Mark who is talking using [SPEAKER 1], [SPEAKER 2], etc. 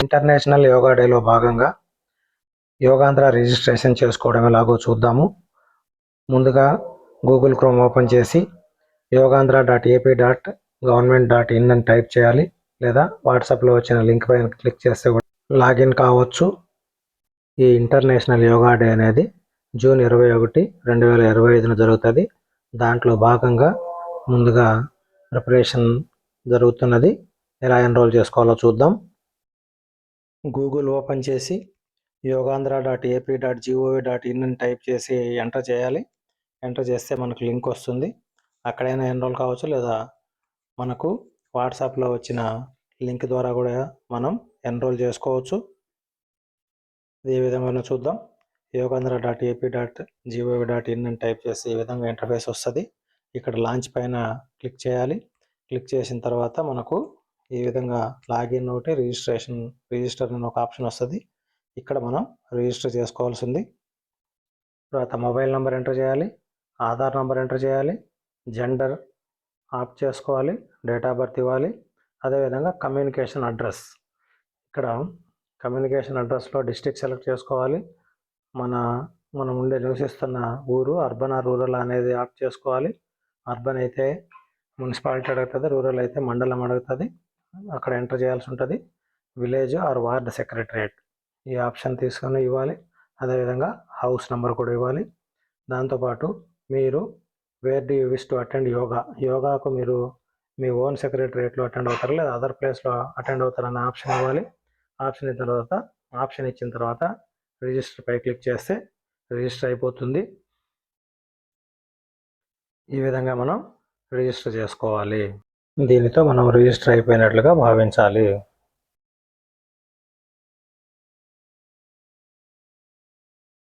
[SPEAKER 1] International yoga డేలో భాగంగా Yogandhra registration చేసుకోవడం ఎలాగో చూద్దాము. ముందుగా గూగుల్ క్రోమ్ ఓపెన్ చేసి yogaandhra.ap.government.in అని టైప్ చేయాలి, లేదా వాట్సాప్లో వచ్చిన లింక్ పైన క్లిక్ చేస్తే లాగిన్ కావచ్చు. ఈ ఇంటర్నేషనల్ యోగా డే అనేది జూన్ 21, 2025 జరుగుతుంది. దాంట్లో భాగంగా ముందుగా ప్రిపరేషన్ జరుగుతున్నది. ఎలా ఎన్రోల్ చేసుకోవాలో చూద్దాం. గూగుల్ ఓపెన్ చేసి yogaandhra.ap.gov.in అని టైప్ చేసి ఎంటర్ చేయాలి. ఎంటర్ చేస్తే మనకు లింక్ వస్తుంది. అక్కడైనా ఎన్రోల్ కావచ్చు, లేదా మనకు వాట్సాప్లో వచ్చిన లింక్ ద్వారా కూడా మనం ఎన్రోల్ చేసుకోవచ్చు. ఏ విధంగా చూద్దాం. yogaandhra.ap.gov.in అని టైప్ చేసి ఈ విధంగా ఇంటర్ఫేస్ వస్తుంది. ఇక్కడ లాంచ్ పైన క్లిక్ చేయాలి. క్లిక్ చేసిన తర్వాత మనకు ఈ విధంగా లాగిన్ ఒకటి రిజిస్టర్ అని ఒక ఆప్షన్ వస్తుంది. ఇక్కడ మనం రిజిస్టర్ చేసుకోవాల్సింది. తర్వాత మొబైల్ నెంబర్ ఎంటర్ చేయాలి, ఆధార్ నెంబర్ ఎంటర్ చేయాలి, జెండర్ ఆఫ్ చేసుకోవాలి, డేట్ ఆఫ్ బర్త్ ఇవ్వాలి. అదేవిధంగా కమ్యూనికేషన్ అడ్రస్, ఇక్కడ కమ్యూనికేషన్ అడ్రస్లో డిస్ట్రిక్ట్ సెలెక్ట్ చేసుకోవాలి. మనం నివసిస్తున్న ఊరు అర్బన్ ఆర్ రూరల్ అనేది ఆఫ్ చేసుకోవాలి. అర్బన్ అయితే మున్సిపాలిటీ అడుగుతుంది, రూరల్ అయితే మండలం అడుగుతుంది. అక్కడ ఎంటర్ చేయాల్సి ఉంటుంది. విలేజ్ ఆర్ వార్డ్ సెక్రటరేట్ ఈ ఆప్షన్ తీసుకొని ఇవ్వాలి. అదేవిధంగా హౌస్ నెంబర్ కూడా ఇవ్వాలి. దాంతోపాటు మీరు where do you wish to attend యోగాకు మీరు మీ ఓన్ సెక్రటరేట్లో అటెండ్ అవుతారు, లేదా అదర్ ప్లేస్లో అటెండ్ అవుతారన్న ఆప్షన్ ఇవ్వాలి. ఆప్షన్ ఇచ్చిన తర్వాత రిజిస్టర్ పై క్లిక్ చేస్తే రిజిస్టర్ అయిపోతుంది. ఈ విధంగా మనం రిజిస్టర్ చేసుకోవాలి. దీనితో మనం రిజిస్టర్ అయిపోయినట్లుగా భావించాలి.